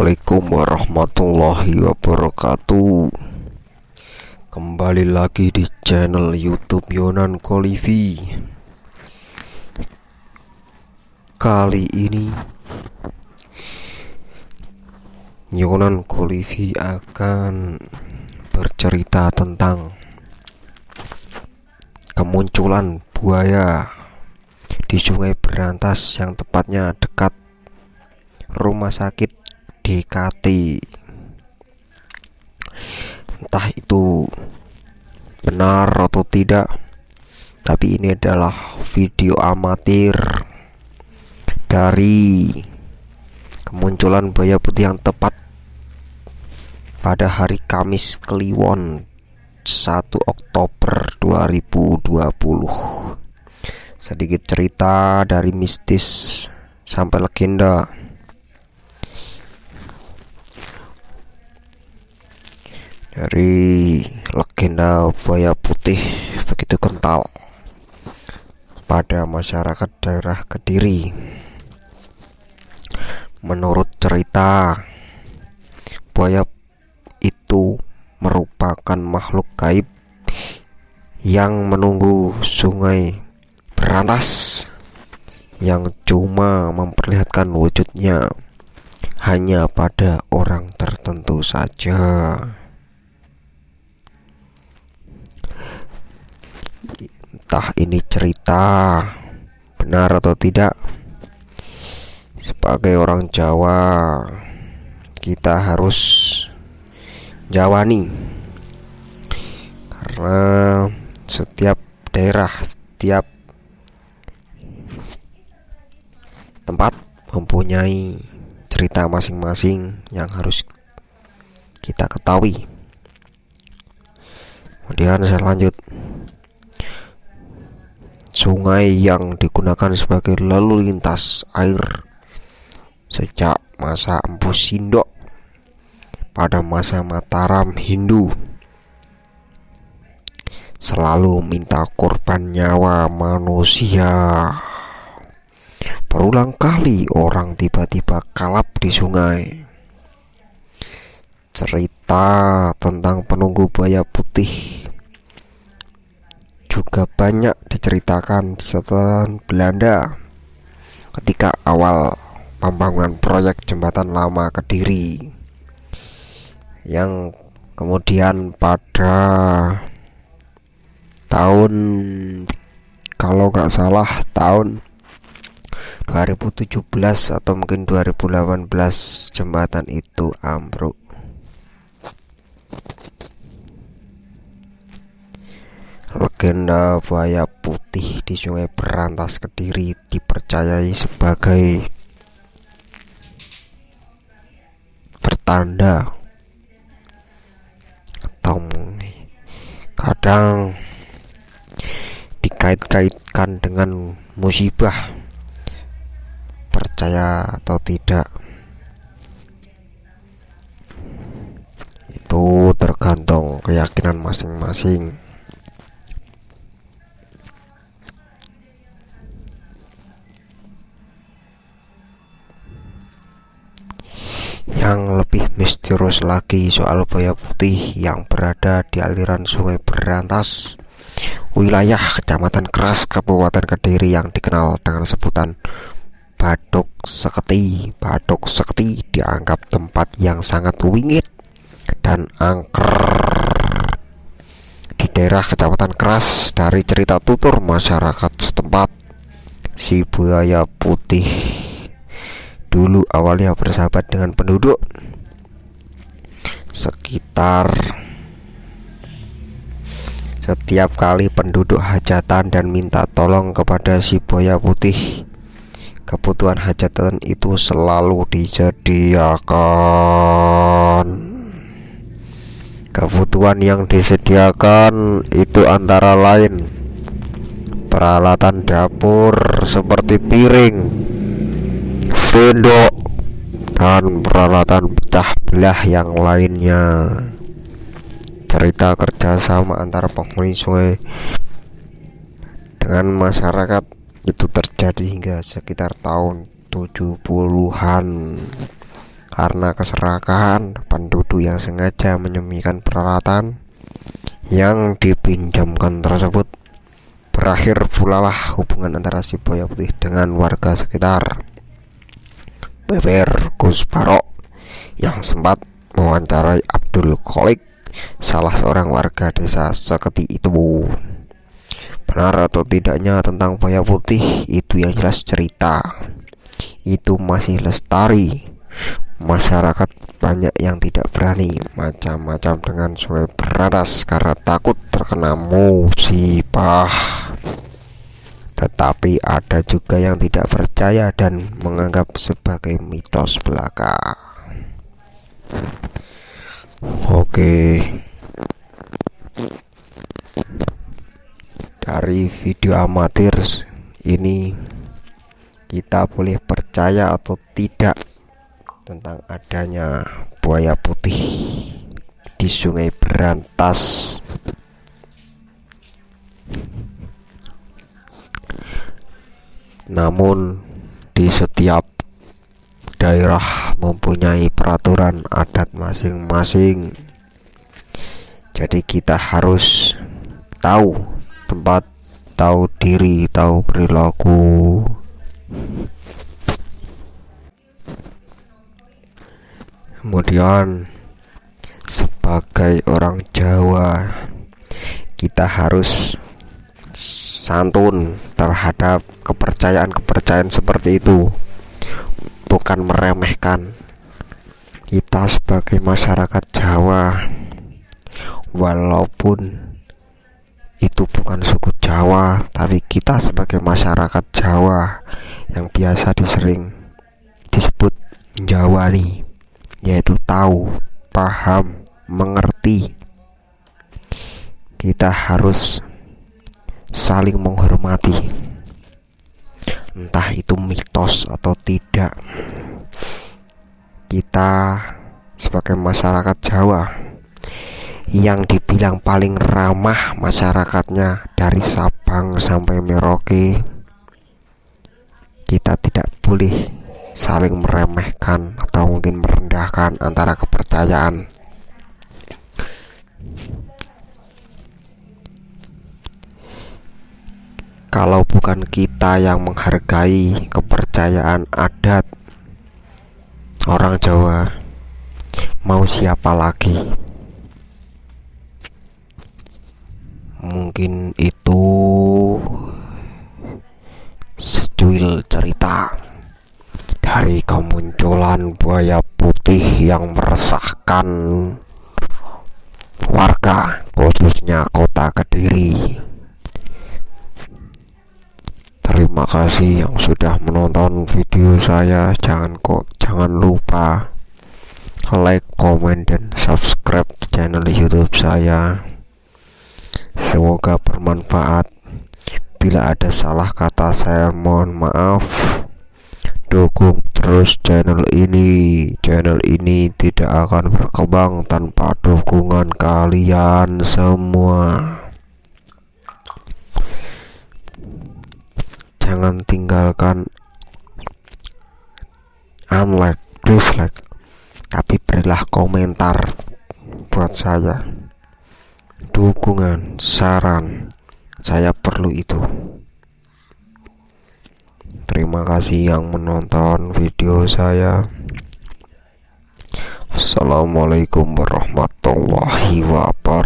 Assalamualaikum warahmatullahi wabarakatuh. Kembali lagi di channel YouTube Yonan Kolivi. Kali ini Yonan Kolivi akan bercerita tentang kemunculan buaya di Sungai Berantas, yang tepatnya dekat rumah sakit DKT. Entah itu benar atau tidak, tapi ini adalah video amatir dari kemunculan buaya putih yang tepat pada hari Kamis Kliwon 1 Oktober 2020. Sedikit cerita dari mistis sampai legenda. Dari legenda buaya putih begitu kental pada masyarakat daerah Kediri. Menurut cerita, buaya itu merupakan makhluk gaib yang menunggu Sungai Berantas, yang cuma memperlihatkan wujudnya hanya pada orang tertentu saja. Entah ini cerita benar atau tidak, sebagai orang Jawa kita harus jawani, karena setiap daerah, setiap tempat mempunyai cerita masing-masing yang harus kita ketahui. Kemudian saya lanjut. Sungai yang digunakan sebagai lalu lintas air sejak masa Empu Sindok pada masa Mataram Hindu, selalu minta korban nyawa manusia. Berulang kali orang tiba-tiba kalap di sungai. Cerita tentang penunggu buaya putih juga banyak diceritakan setelah Belanda ketika awal pembangunan proyek jembatan lama Kediri, yang kemudian pada tahun, kalau nggak salah tahun 2017 atau mungkin 2018, jembatan itu ambruk. Legenda buaya putih di Sungai Berantas Kediri dipercayai sebagai pertanda atau kadang dikait-kaitkan dengan musibah. Percaya atau tidak, itu tergantung keyakinan masing-masing. Yang lebih misterius lagi soal buaya putih yang berada di aliran Sungai Berantas, wilayah Kecamatan Keras, Kabupaten Kediri, yang dikenal dengan sebutan Bathuk Seketi. Bathuk Seketi dianggap tempat yang sangat wingit dan angker di daerah Kecamatan Keras. Dari cerita tutur masyarakat setempat, si buaya putih dulu awalnya bersahabat dengan penduduk sekitar. Setiap kali penduduk hajatan dan minta tolong kepada si buaya putih, kebutuhan hajatan itu selalu disediakan. Kebutuhan yang disediakan itu antara lain peralatan dapur seperti piring, sendok, dan peralatan pecah belah yang lainnya. Cerita kerjasama antara penghuni sungai dengan masyarakat itu terjadi hingga sekitar tahun 70-an karena keserakahan penduduk yang sengaja menyembunyikan peralatan yang dipinjamkan tersebut. Berakhir pula lah hubungan antara si buaya putih dengan warga sekitar. Beber Gus Barok yang sempat mewawancarai Abdul Kholik, salah seorang warga desa seketika itu. Benar atau tidaknya tentang buaya putih itu yang jelas cerita itu masih lestari. Masyarakat banyak yang tidak berani macam-macam dengan Sungai Berantas karena takut terkena musibah. Tetapi ada juga yang tidak percaya dan menganggap sebagai mitos belaka. Oke, dari video amatir ini kita boleh percaya atau tidak tentang adanya buaya putih di Sungai Berantas. Namun di setiap daerah mempunyai peraturan adat masing-masing. Jadi kita harus tahu tempat, tahu diri, tahu perilaku. Kemudian sebagai orang Jawa kita harus santun terhadap kepercayaan seperti itu, bukan meremehkan. Kita sebagai masyarakat Jawa, walaupun itu bukan suku Jawa, tapi kita sebagai masyarakat Jawa yang biasa disering disebut Jawa nih, yaitu tahu, paham, mengerti. Kita harus saling menghormati, entah itu mitos atau tidak. Kita sebagai masyarakat Jawa yang dibilang paling ramah masyarakatnya dari Sabang sampai Merauke, kita tidak boleh saling meremehkan atau mungkin merendahkan antara kepercayaan. Kalau bukan kita yang menghargai kepercayaan adat orang Jawa, mau siapa lagi? Mungkin itu secuil cerita dari kemunculan buaya putih yang meresahkan warga, khususnya kota Kediri. Terima kasih yang sudah menonton video saya. Jangan lupa like, komen, dan subscribe channel YouTube saya. Semoga bermanfaat. Bila ada salah kata saya mohon maaf. Dukung terus channel ini. Channel ini tidak akan berkembang tanpa dukungan kalian semua. Jangan tinggalkan unlike, dislike, tapi berilah komentar buat saya. Dukungan, saran, saya perlu itu. Terima kasih yang menonton video saya. Assalamualaikum warahmatullahi wabarakatuh.